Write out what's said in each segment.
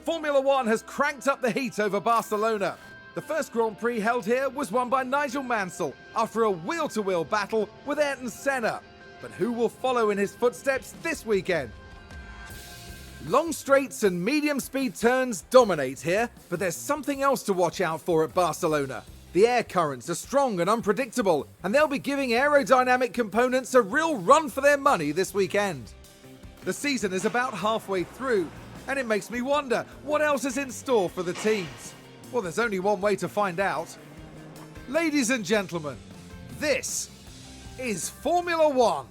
Formula One has cranked up the heat over Barcelona. The first Grand Prix held here was won by Nigel Mansell after a wheel-to-wheel battle with Ayrton Senna. But who will follow in his footsteps this weekend? Long straights and medium-speed turns dominate here, but there's something else to watch out for at Barcelona. The air currents are strong and unpredictable, and they'll be giving aerodynamic components a real run for their money this weekend. The season is about halfway through, and it makes me wonder what else is in store for the teams. Well, there's only one way to find out. Ladies and gentlemen, this is Formula One.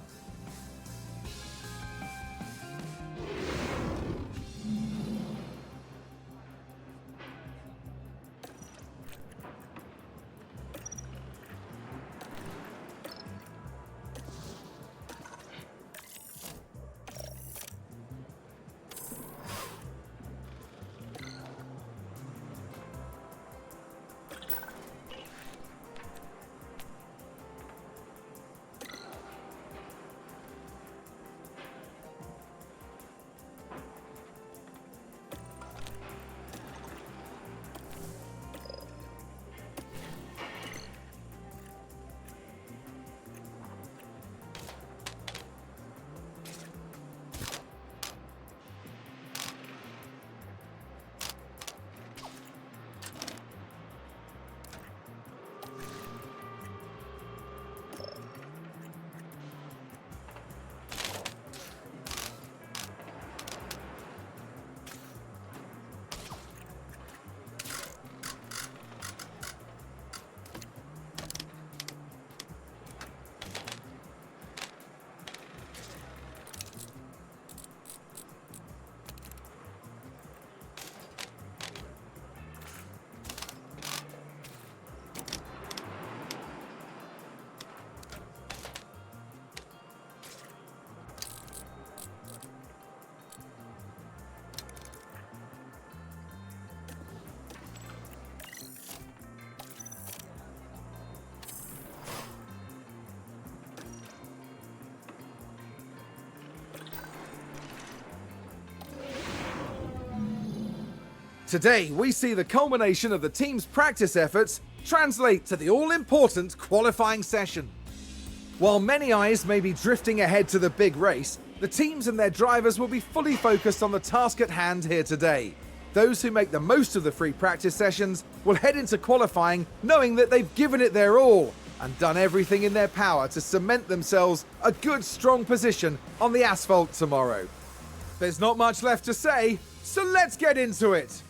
Today, we see the culmination of the team's practice efforts translate to the all-important qualifying session. While many eyes may be drifting ahead to the big race, the teams and their drivers will be fully focused on the task at hand here today. Those who make the most of the free practice sessions will head into qualifying knowing that they've given it their all and done everything in their power to cement themselves a good, strong position on the asphalt tomorrow. There's not much left to say, so let's get into it.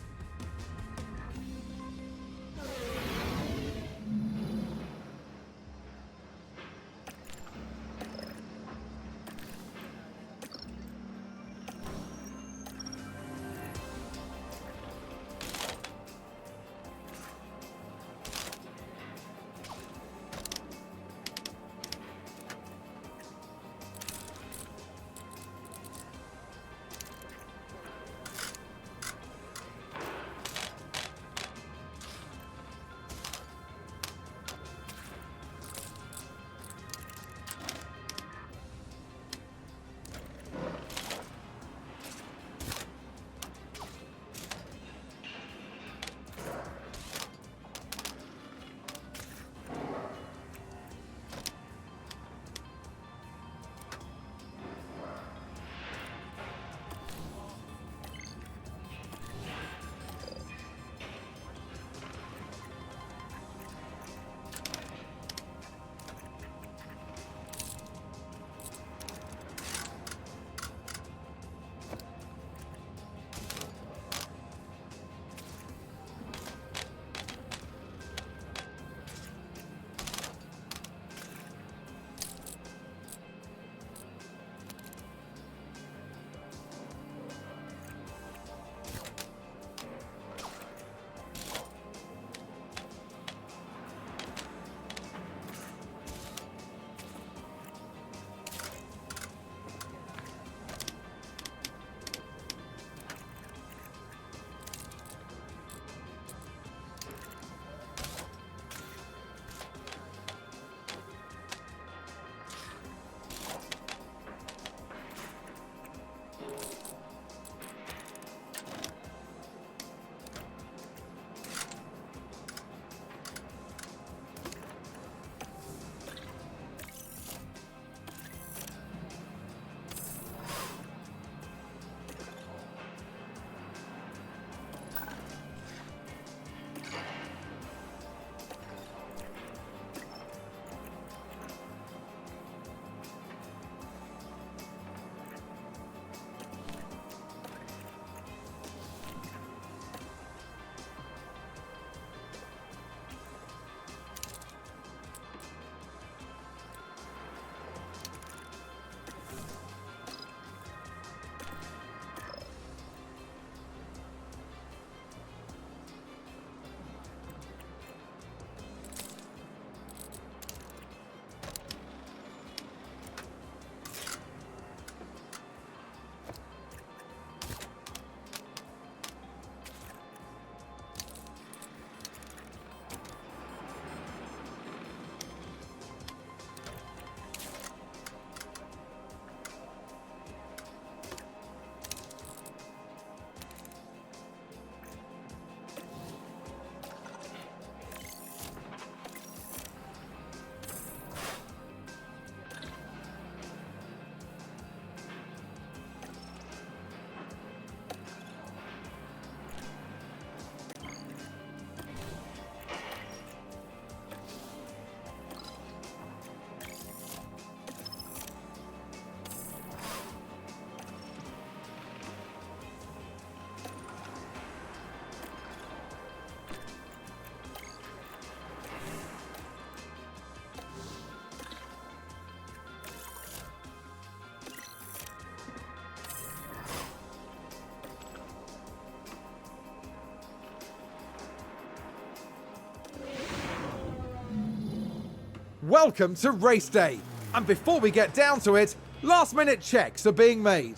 welcome to race day. And before we get down to it, last minute checks are being made.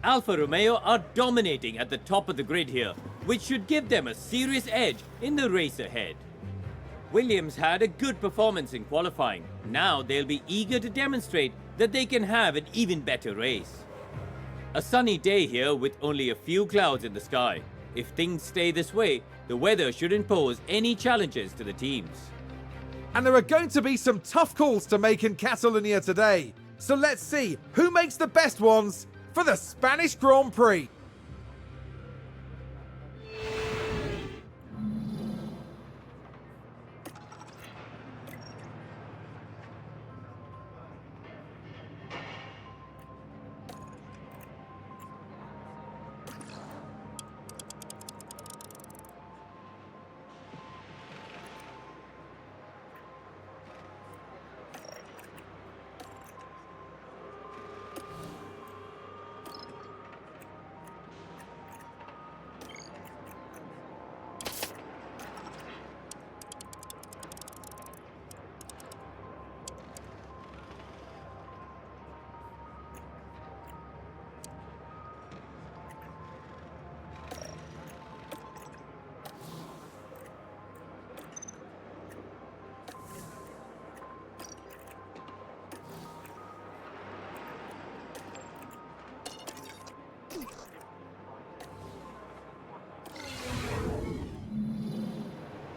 Alfa Romeo are dominating at the top of the grid here, which should give them a serious edge in the race ahead. Williams had a good performance in qualifying. Now they'll be eager to demonstrate that they can have an even better race. A sunny day here with only a few clouds in the sky. If things stay this way, the weather shouldn't pose any challenges to the teams. And there are going to be some tough calls to make in Catalonia today. So let's see who makes the best ones for the Spanish Grand Prix.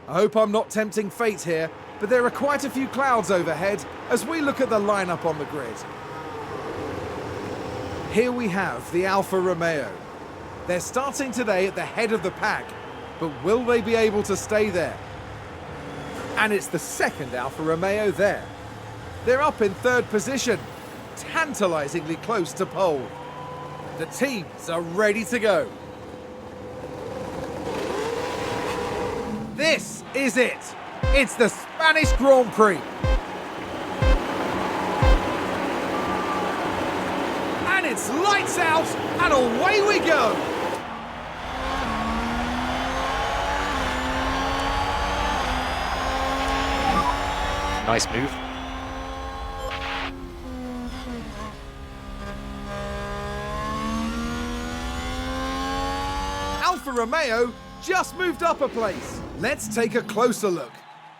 I hope I'm not tempting fate here, but there are quite a few clouds overhead as we look at the lineup on the grid. Here we have the Alfa Romeo. They're starting today at the head of the pack, but will they be able to stay there? And it's the second Alfa Romeo there. They're up in third position, tantalizingly close to pole. The teams are ready to go. This is it. It's the Spanish Grand Prix. And it's lights out and away we go. Nice move. Alfa Romeo just moved up a place. Let's take a closer look.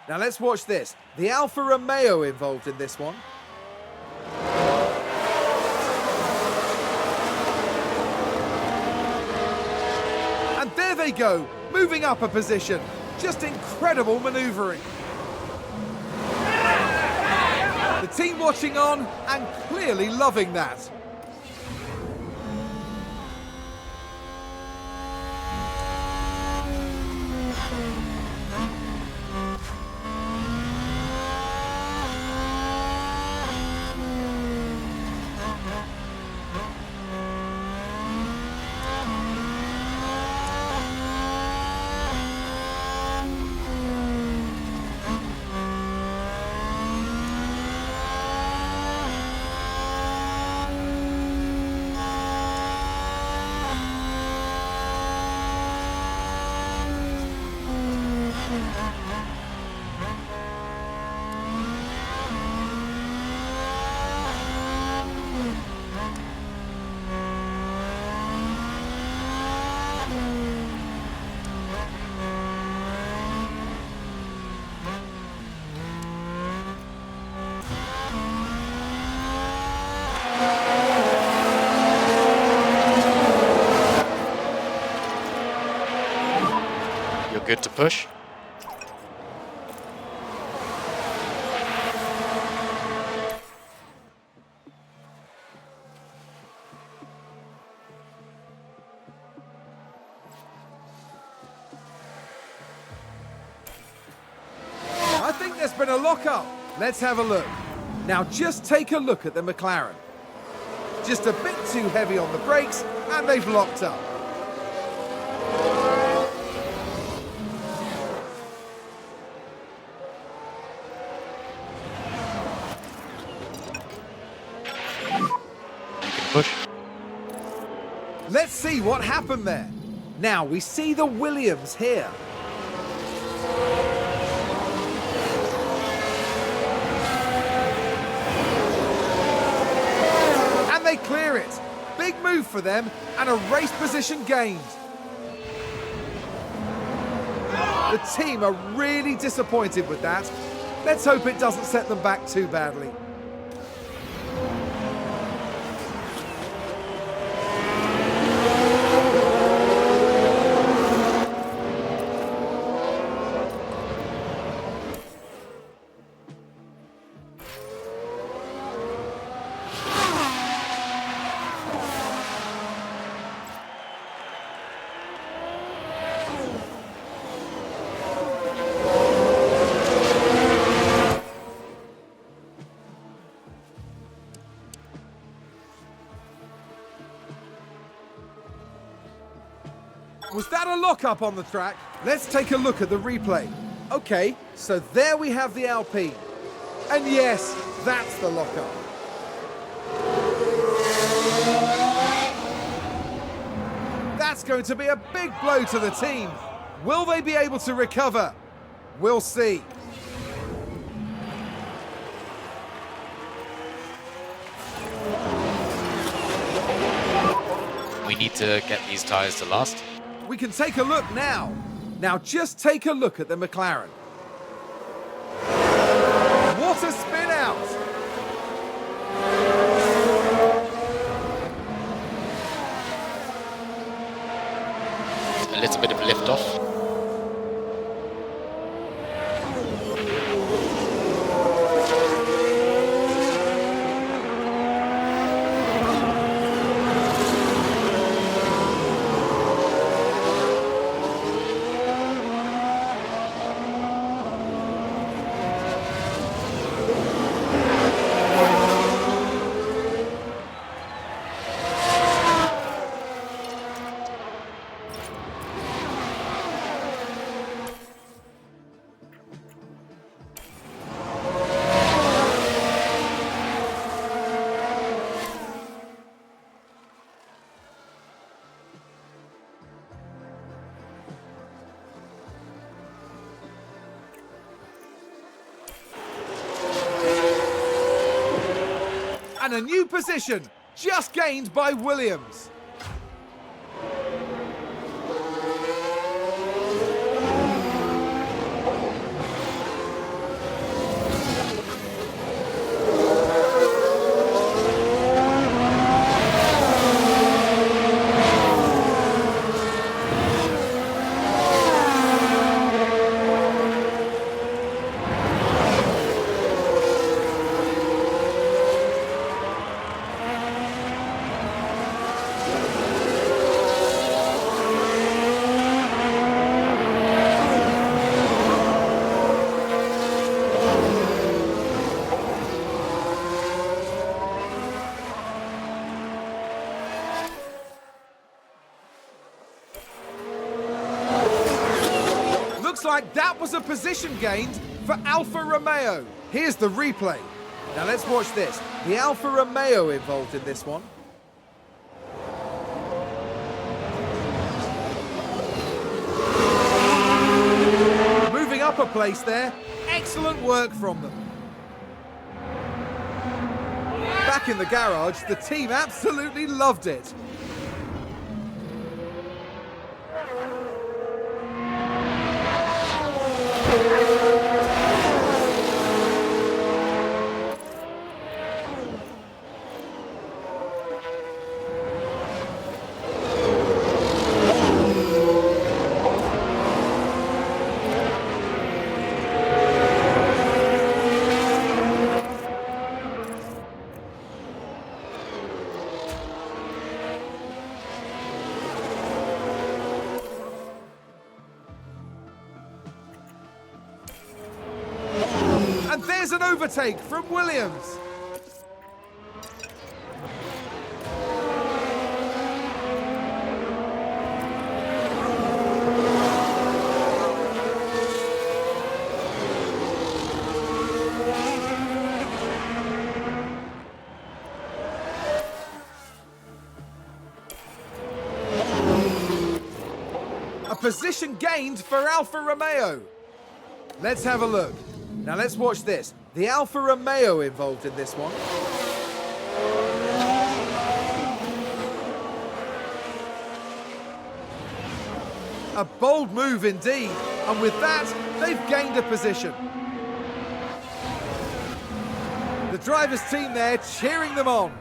Now let's watch this. The Alfa Romeo involved in this one. And there they go, moving up a position. Just incredible manoeuvring. The team watching on and clearly loving that. Good to push. I think there's been a lock-up. Let's have a look. Now just take a look at the McLaren. Just a bit too heavy on the brakes and they've locked up. Push. Let's see what happened there. Now we see the Williams here. clear it. Big move for them and a race position gained. The team are really disappointed with that. Let's hope it doesn't set them back too badly. Was that a lock-up on the track? Let's take a look at the replay. Okay, so there we have the Alpine. And yes, that's the lock-up. That's going to be a big blow to the team. Will they be able to recover? We'll see. We need to get these tyres to last. We can take a look now. Now just take a look at the McLaren. What a spin out! A little bit of lift off. And a new position, just gained by Williams. Looks like that was a position gained for Alfa Romeo. Here's the replay. Now let's watch this. The Alfa Romeo involved in this one. Moving up a place there. Excellent work from them. Back in the garage, the team absolutely loved it. And there's an overtake from Williams. A position gained for Alfa Romeo. Let's have a look. Now let's watch this. The Alfa Romeo involved in this one. A bold move indeed, and with that, they've gained a position. The driver's team there cheering them on.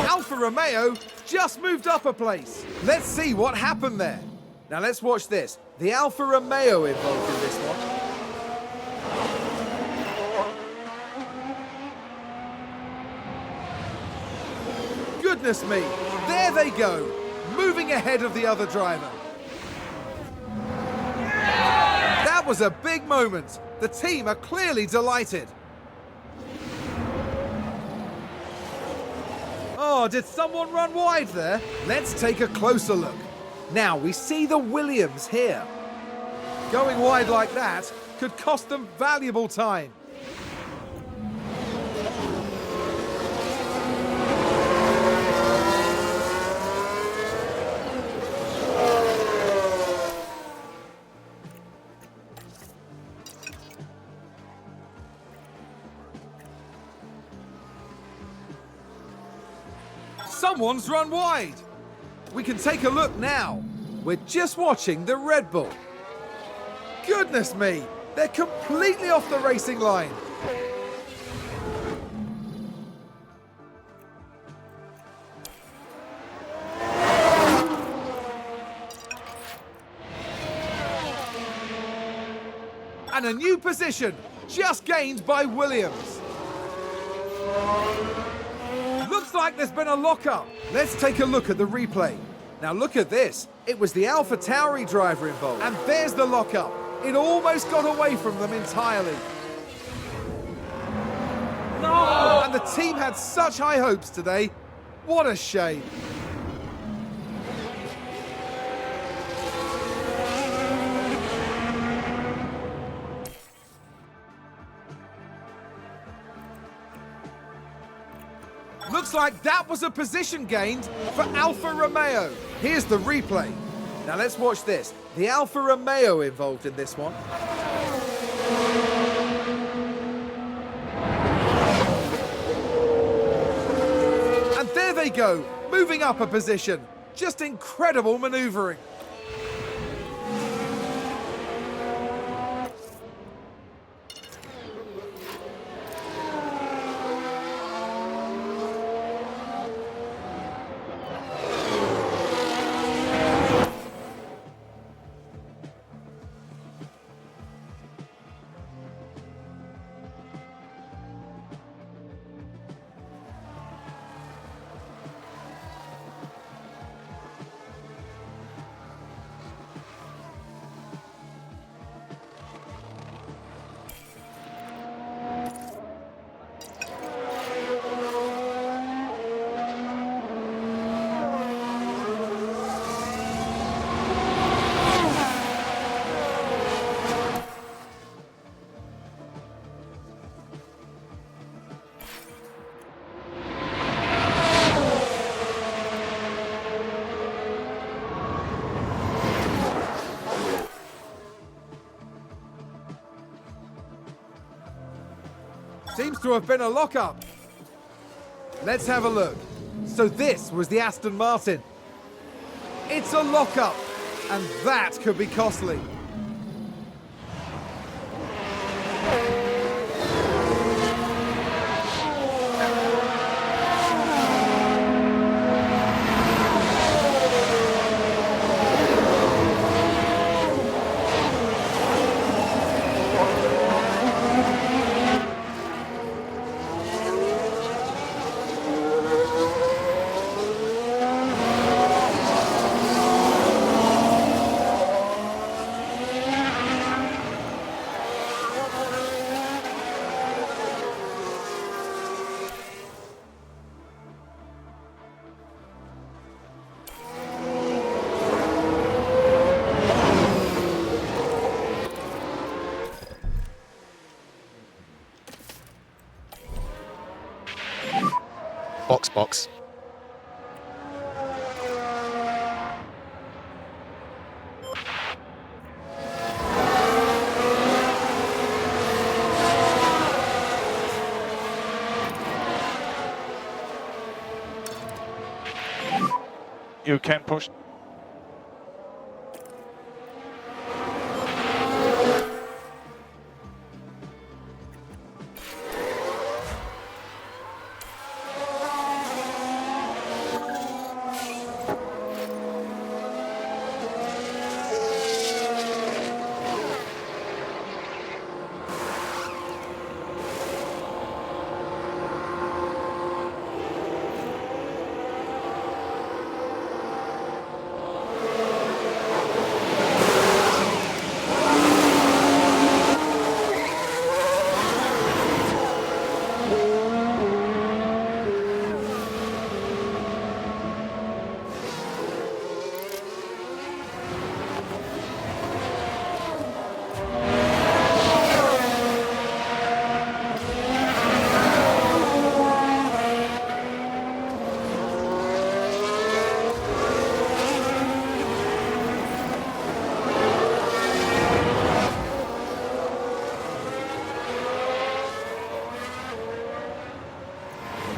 Alfa Romeo just moved up a place. Let's see what happened there. Now let's watch this. The Alfa Romeo involved in this one. Goodness me, there they go, moving ahead of the other driver. That was a big moment. The team are clearly delighted. Oh, did someone run wide there? Let's take a closer look. Now we see the Williams here. Going wide like that could cost them valuable time. Someone's run wide. We can take a look now. We're just watching the Red Bull. Goodness me, they're completely off the racing line. And a new position just gained by Williams. Looks like there's been a lockup. Let's take a look at the replay. Now look at this. It was the AlphaTauri driver involved. And there's the lockup. It almost got away from them entirely. No! And the team had such high hopes today. What a shame. Looks like that was a position gained for Alfa Romeo. Here's the replay. Now let's watch this. The Alfa Romeo involved in this one. And there they go, moving up a position. Just incredible maneuvering. Seems to have been a lockup. Let's have a look. So this was the Aston Martin. It's a lockup, and that could be costly. Box, box. You can push.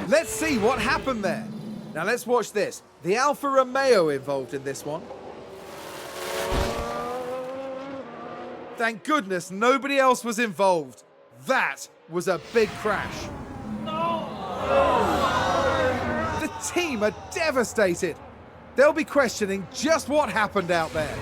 Let's see what happened there. Now let's watch this. The Alfa Romeo involved in this one. Thank goodness nobody else was involved. That was a big crash. The team are devastated. They'll be questioning just what happened out there.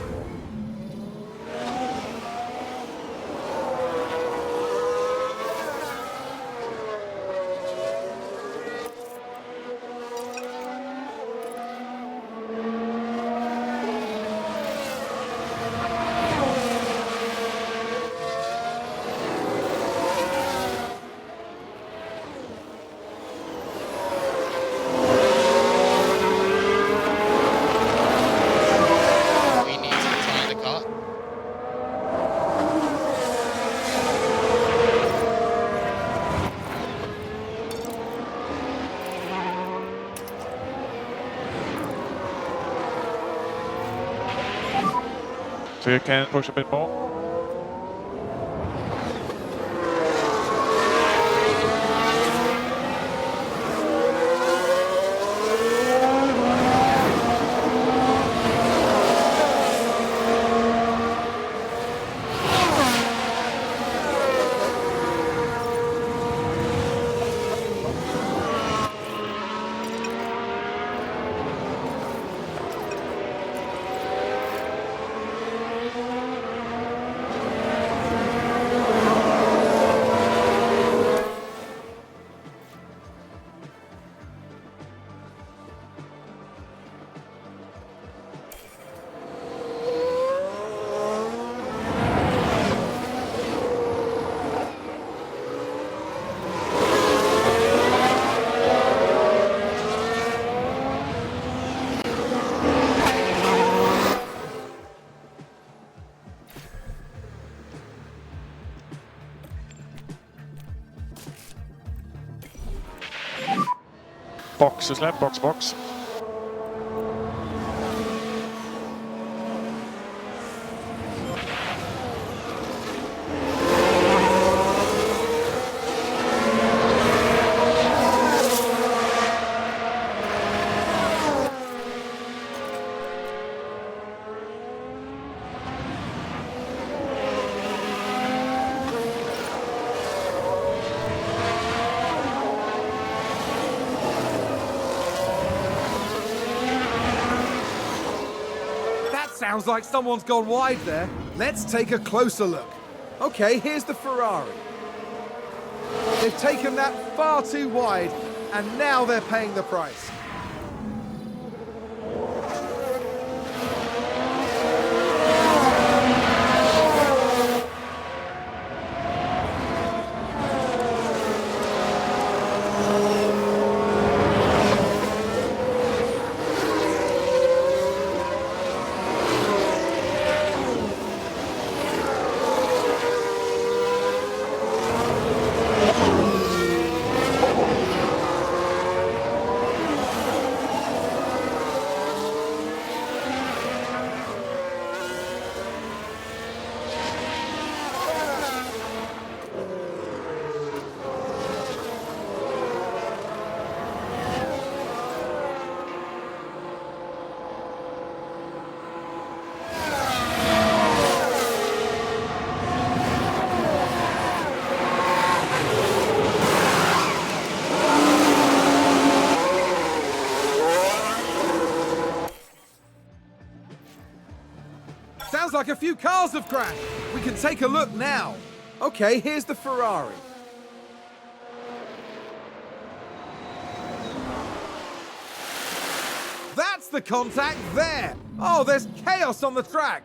We need to retire the car. So you can push a bit more. Box is left, box, box. Sounds like someone's gone wide there. Let's take a closer look. Okay, here's the Ferrari. They've taken that far too wide, and now they're paying the price. like a few cars have crashed. We can take a look now. Okay, here's the Ferrari. That's the contact there. Oh, there's chaos on the track.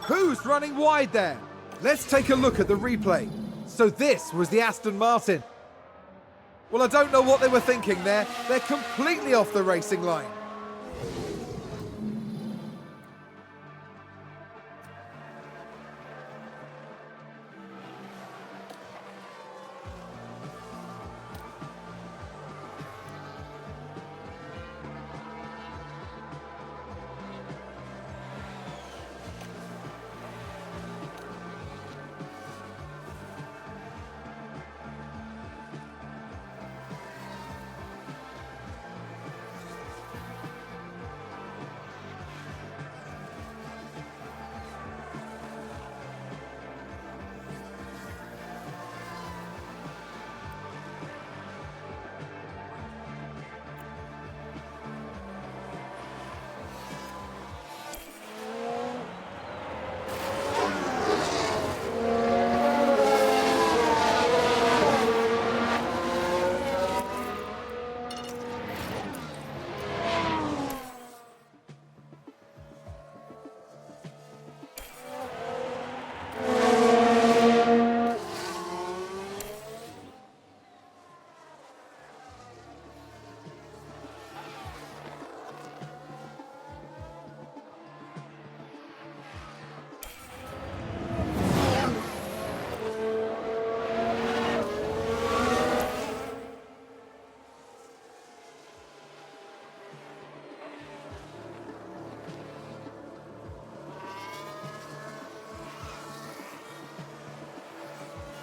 Who's running wide there? Let's take a look at the replay. So this was the Aston Martin. Well, I don't know what they were thinking there. They're completely off the racing line.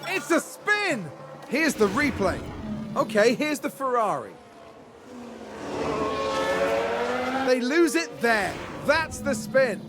It's a spin! Here's the replay. Okay, here's the Ferrari. They lose it there. That's the spin.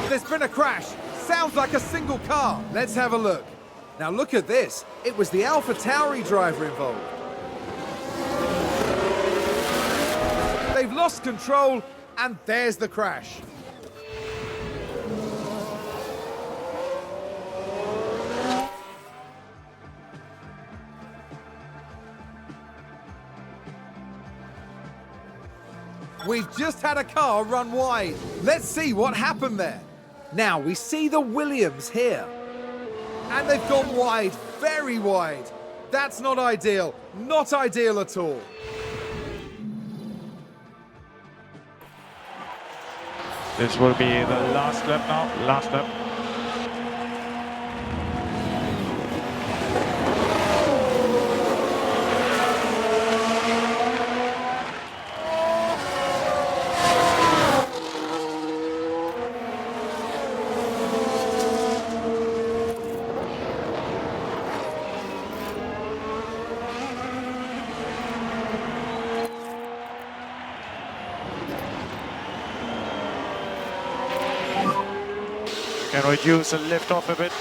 There's been a crash. Sounds like a single car. Let's have a look. Now look at this. It was the AlphaTauri driver involved. They've lost control, and there's the crash. We've just had a car run wide. Let's see what happened there. Now we see the Williams here. And they've gone wide, very wide. That's not ideal. Not ideal at all. This will be the last lap now. Last lap. Can reduce and lift off a bit.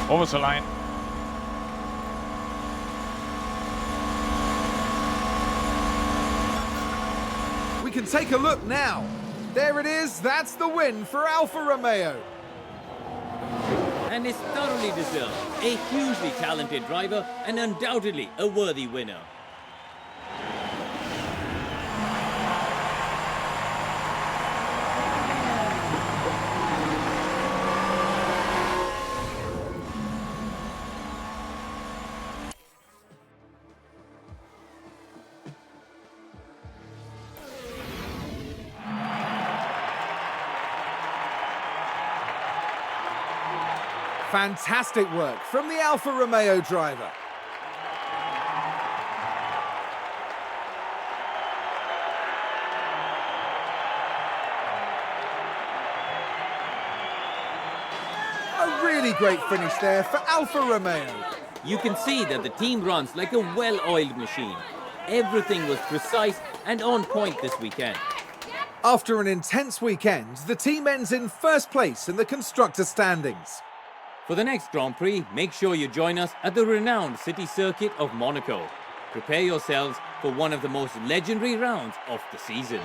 Over the line. We can take a look now. There it is, that's the win for Alfa Romeo. And it's thoroughly deserved. A hugely talented driver and undoubtedly a worthy winner. Fantastic work from the Alfa Romeo driver. A really great finish there for Alfa Romeo. You can see that the team runs like a well-oiled machine. Everything was precise and on point this weekend. After an intense weekend, the team ends in first place in the constructor standings. For the next Grand Prix, make sure you join us at the renowned city circuit of Monaco. Prepare yourselves for one of the most legendary rounds of the season.